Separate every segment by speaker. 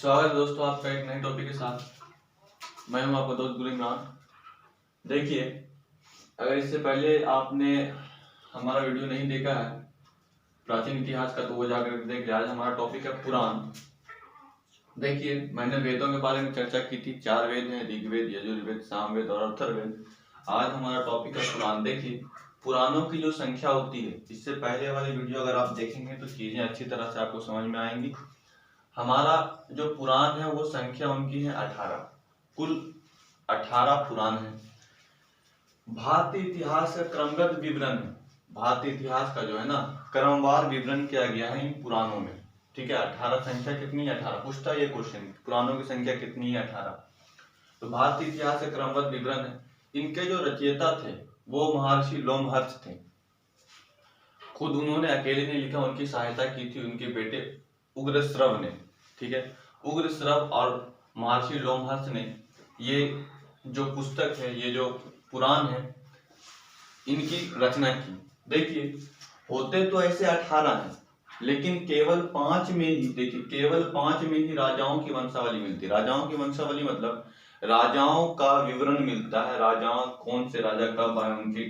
Speaker 1: स्वागत है दोस्तों आपका एक नए टॉपिक के साथ। मैं हूं आपका दोस्त गुल इमरान। देखिए, अगर इससे पहले आपने हमारा वीडियो नहीं देखा है प्राचीन इतिहास का तो वो जाकर देख लिया। आज हमारा टॉपिक है पुराण। देखिए, मैंने वेदों के बारे में चर्चा की थी। 4 वेद हैं, ऋग्वेद, यजुर्वेद, सामवेद और अथर्ववेद। आज हमारा टॉपिक है पुराण। देखिए, पुराणों की जो संख्या होती है, इससे पहले वाली वीडियो अगर आप देखेंगे तो चीजें अच्छी तरह से आपको समझ में आएंगी। हमारा जो पुराण है वो संख्या उनकी है 18। कुल 18 पुराण है। भारतीय इतिहास का क्रमगत विवरण, भारतीय इतिहास का जो है ना क्रमवार विवरण किया गया है इन पुराणों में। ठीक है, 18 संख्या कितनी है? 18 पूछता है ये क्वेश्चन, पुराणों की संख्या कितनी है? 18। तो भारतीय इतिहास का क्रमगत विवरण है। इनके जो रचयिता थे वो महर्षि लोमहर्ष थे। खुद उन्होंने अकेले नहीं लिखा, उनकी सहायता की थी उनके बेटे उग्रश्रव ने। ठीक है, उग्रश्रव और महर्षि लोमहर्ष ने ये जो पुस्तक है, ये जो पुराण है, इनकी रचना की। देखिए, होते तो ऐसे 18 हैं, लेकिन केवल 5 में ही, देखिए केवल 5 में ही राजाओं की वंशावली मिलती है। राजाओं की वंशावली मतलब राजाओं का विवरण मिलता है। राजाओं, कौन से राजा कब आए, उनके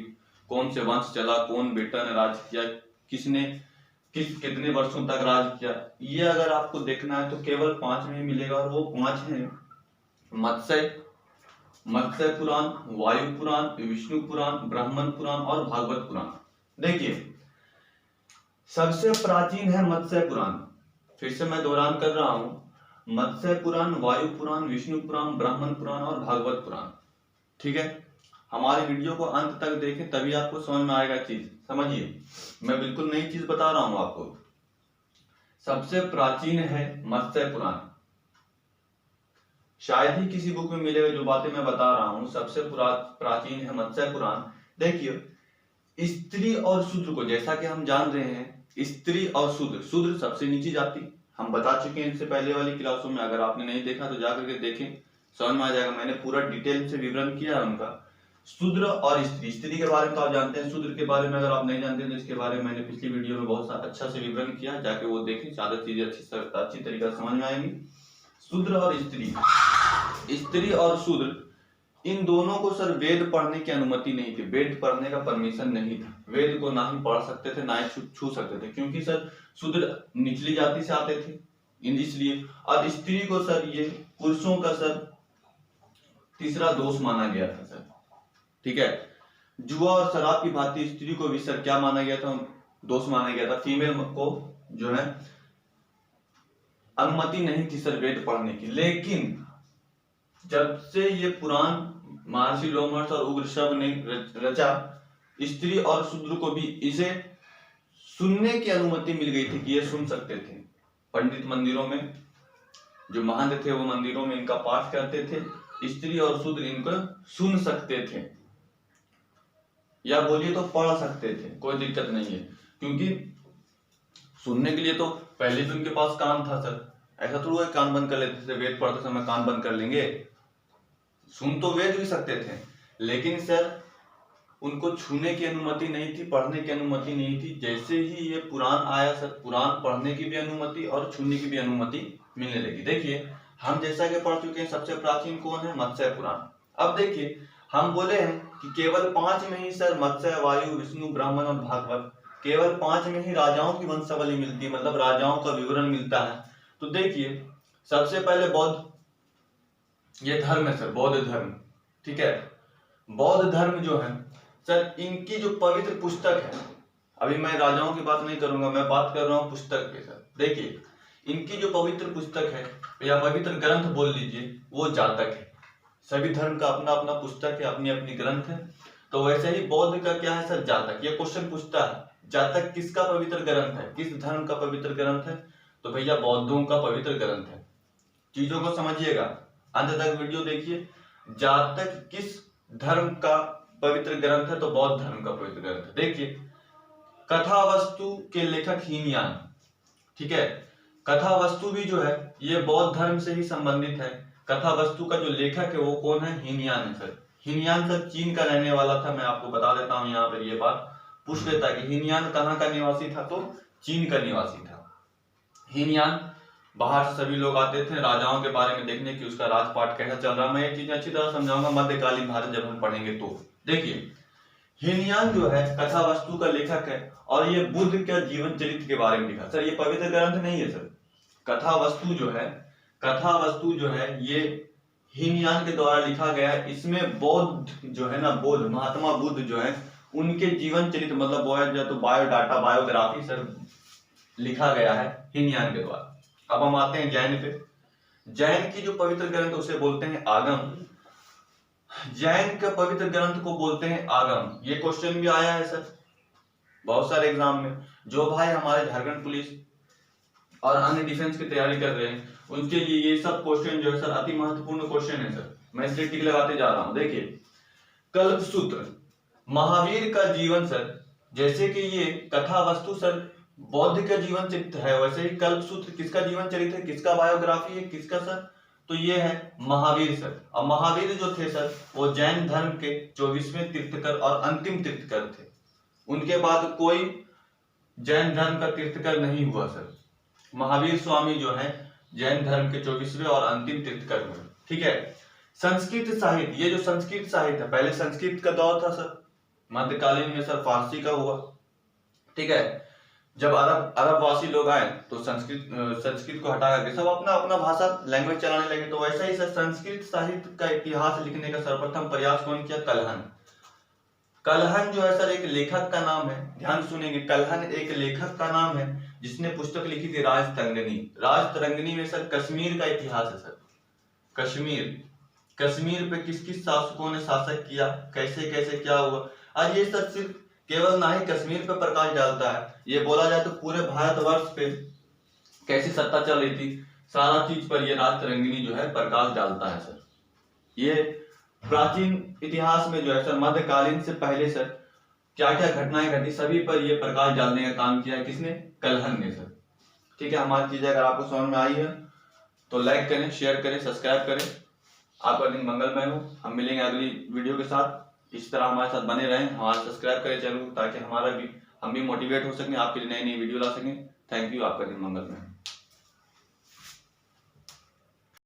Speaker 1: कौन से वंश चला, कौन बेटा ने राज किया, किसने कितने वर्षों तक राज किया, ये अगर आपको देखना है तो केवल 5 में ही मिलेगा। और वो 5 हैं मत्स्य पुराण, वायु पुराण, विष्णु पुराण, ब्राह्मण पुराण और भागवत पुराण। देखिए, सबसे प्राचीन है मत्स्य पुराण। फिर से मैं दोहरान कर रहा हूं, मत्स्य पुराण, वायु पुराण, विष्णु पुराण, ब्राह्मण पुराण और भागवत पुराण। ठीक है, हमारे वीडियो को अंत तक देखें तभी आपको समझ में आएगा चीज। समझिए, मैं बिल्कुल नई चीज बता रहा हूं आपको। सबसे प्राचीन है मत्स्य पुराण। शायद ही किसी बुक में मिलेगा जो बातें मैं बता रहा हूं। सबसे प्राचीन है मत्स्य पुराण। देखिए, स्त्री और शूद्र को, जैसा कि हम जान रहे हैं, स्त्री और शूद्र सबसे नीची जाति, हम बता चुके हैं इनसे पहले वाली क्लासों में। अगर आपने नहीं देखा तो जाकर के देखें, समझ में आ जाएगा। मैंने पूरा डिटेल से विवरण किया है उनका। शूद्र और स्त्री के बारे में तो आप जानते हैं। शूद्र के बारे में अगर आप नहीं जानते तो इसके बारे में मैंने पिछली वीडियो में बहुत अच्छा से विवरण किया, जाके वो देखें, ज्यादा चीजें अच्छी तरीके से समझ में आएंगी। शूद्र और स्त्री और शूद्र, इन दोनों को सर वेद पढ़ने की अनुमति नहीं थी। वेद पढ़ने का परमिशन नहीं था। वेद को ना ही पढ़ सकते थे, ना ही छू सकते थे, क्योंकि सर शूद्र निचली जाति से आते थे, इसलिए। और स्त्री को सर ये पुरुषों का सर तीसरा दोष माना गया था सर। ठीक है, जुआ और शराब की भांति स्त्री को भी सर क्या माना गया था? दोष माना गया था। फीमेल को जो है अनुमति नहीं थी सर वेद पढ़ने की। लेकिन जब से ये पुराण महर्षि लोमहर्ष और उग्रश्रव ने रचा, स्त्री और शूद्र को भी इसे सुनने की अनुमति मिल गई थी कि ये सुन सकते थे। पंडित मंदिरों में जो महंत थे वो मंदिरों में इनका पाठ करते थे। स्त्री और शूद्र इनको सुन सकते थे, या बोलिए तो पढ़ सकते थे, कोई दिक्कत नहीं है। क्योंकि सुनने के लिए तो पहले भी उनके पास कान था सर। ऐसा थोड़ा कान बंद कर लेते थे, वेद पढ़ते समय कान बंद कर लेंगे। सुन तो वेद भी सकते थे, लेकिन सर उनको छूने की अनुमति नहीं थी, पढ़ने की अनुमति नहीं थी। जैसे ही ये पुराण आया सर, पुराण पढ़ने की भी अनुमति और छूने की भी अनुमति मिलने लगी। देखिए, हम जैसा कि पढ़ चुके हैं, सबसे प्राचीन कौन है? मत्स्य पुराण। अब देखिए, हम बोले हैं कि केवल 5 में ही सर मत्स्य, वायु, विष्णु, ब्राह्मण और भागवत, केवल 5 में ही राजाओं की वंशावली मिलती है, मतलब राजाओं का विवरण मिलता है। तो देखिए, सबसे पहले बौद्ध, ये धर्म है सर, बौद्ध धर्म। ठीक है, बौद्ध धर्म जो है सर, इनकी जो पवित्र पुस्तक है, अभी मैं राजाओं की बात नहीं करूंगा, मैं बात कर रहा हूँ पुस्तक पे सर। देखिए, इनकी जो पवित्र पुस्तक है या पवित्र ग्रंथ बोल लीजिए, वो जातक है। सभी धर्म का अपना अपना पुस्तक है, अपनी अपनी ग्रंथ है। तो वैसे ही बौद्ध का क्या है सर? जातक। ये क्वेश्चन पूछता है, जातक किसका पवित्र ग्रंथ है, किस धर्म का पवित्र ग्रंथ है? तो भैया बौद्धों का पवित्र ग्रंथ है। चीजों को समझिएगा, अंत तक वीडियो देखिए। जातक किस धर्म का पवित्र ग्रंथ है? तो बौद्ध धर्म का पवित्र ग्रंथ है। देखिए, कथा वस्तु के लेखक हीनयान। ठीक है, कथा वस्तु भी जो है ये बौद्ध धर्म से ही संबंधित है। कथा वस्तु का जो लेखक है वो कौन है? हीनयान है सर। हीनयान सर चीन का रहने वाला था। मैं आपको बता देता हूं, यहाँ पर ये बात पूछ लेता कि हीनयान कहाँ का निवासी था, तो चीन का निवासी था। हीनयान बाहर से सभी लोग आते थे राजाओं के बारे में देखने की उसका राजपाट कैसा चल रहा है। मैं ये चीजें अच्छी तरह समझाऊंगा मध्यकालीन भारत जब हम पढ़ेंगे तो। देखिए हीनयान जो है कथा वस्तु का लेखक है और ये बुद्ध के जीवन चरित्र के बारे में लिखा। सर ये पवित्र ग्रंथ नहीं है सर। कथा वस्तु जो है ये हीनयान के द्वारा लिखा गया है। इसमें बौद्ध जो है ना, बौद्ध महात्मा बुद्ध जो है उनके जीवन चरित्र मतलब वो है जो तो बायोडाटा बायोग्राफी सर लिखा गया है हीनयान के द्वारा। अब हम आते हैं जैन पे। जैन की जो पवित्र ग्रंथ उसे बोलते हैं आगम। जैन के पवित्र ग्रंथ को बोलते हैं आगम। ये क्वेश्चन भी आया है सर बहुत सारे एग्जाम में। जो भाई हमारे झारखंड पुलिस और अन्य डिफेंस की तैयारी कर रहे हैं उनके लिए ये सब क्वेश्चन जो है सर अति महत्वपूर्ण क्वेश्चन है सर। मैं इसलिए टिक लगाते जा रहा हूं। देखिए कल्पसूत्र महावीर का जीवन सर, जैसे कि ये कथा वस्तु सर बौद्ध का जीवन चरित्र है, वैसे ही कल्पसूत्र किसका जीवन चरित्र है, किसका बायोग्राफी है, किसका सर, तो ये है महावीर सर। और महावीर जो थे सर वो जैन धर्म के 24वें तीर्थकर और अंतिम तीर्थकर थे। उनके बाद कोई जैन धर्म का तीर्थकर नहीं हुआ सर। महावीर स्वामी जो है जैन धर्म के 24वें और अंतिम तीर्थकर हुए। ठीक है। संस्कृत साहित्य, ये जो संस्कृत साहित्य है पहले संस्कृत का दौर था सर, मध्यकालीन में सर फारसी का हुआ। ठीक है। जब अरबवासी लोग आए तो संस्कृत को हटा करके सब अपना अपना भाषा लैंग्वेज चलाने लगे। तो वैसा ही सर संस्कृत साहित्य का इतिहास लिखने का सर्वप्रथम प्रयास कौन किया, कलहन। कलहन जो है सर एक लेखक का नाम है, ध्यान सुनेंगे, कलहन एक लेखक का नाम है जिसने पुस्तक लिखी थी राजतरंगिणी। राजतरंगिणी में सर कश्मीर का इतिहास है सर। कश्मीर पे किस किस शासकों ने शासक किया, कैसे कैसे क्या हुआ। और ये सर सिर्फ केवल ना ही कश्मीर पे प्रकाश डालता है, ये बोला जाए तो पूरे भारतवर्ष पे कैसी सत्ता चल रही थी सारा चीज पर ये राजतरंगिणी जो है प्रकाश डालता है सर। ये प्राचीन इतिहास में जो है सर मध्यकालीन से पहले सर क्या क्या घटनाएं घटी सभी पर ये प्रकाश डालने का काम किया है किसने, कलहन ने सर। ठीक है। हमारी चीजें अगर आपको समझ में आई है तो लाइक करें, शेयर करें, सब्सक्राइब करें। आपका दिन मंगलमय हो। हम मिलेंगे अगली वीडियो के साथ। इस तरह हमारे साथ बने रहें, हमारा सब्सक्राइब करें चैनल को ताकि हम भी मोटिवेट हो सकें, आपके लिए नई नई वीडियो ला सकें। Thank you. आपका दिन मंगलमय।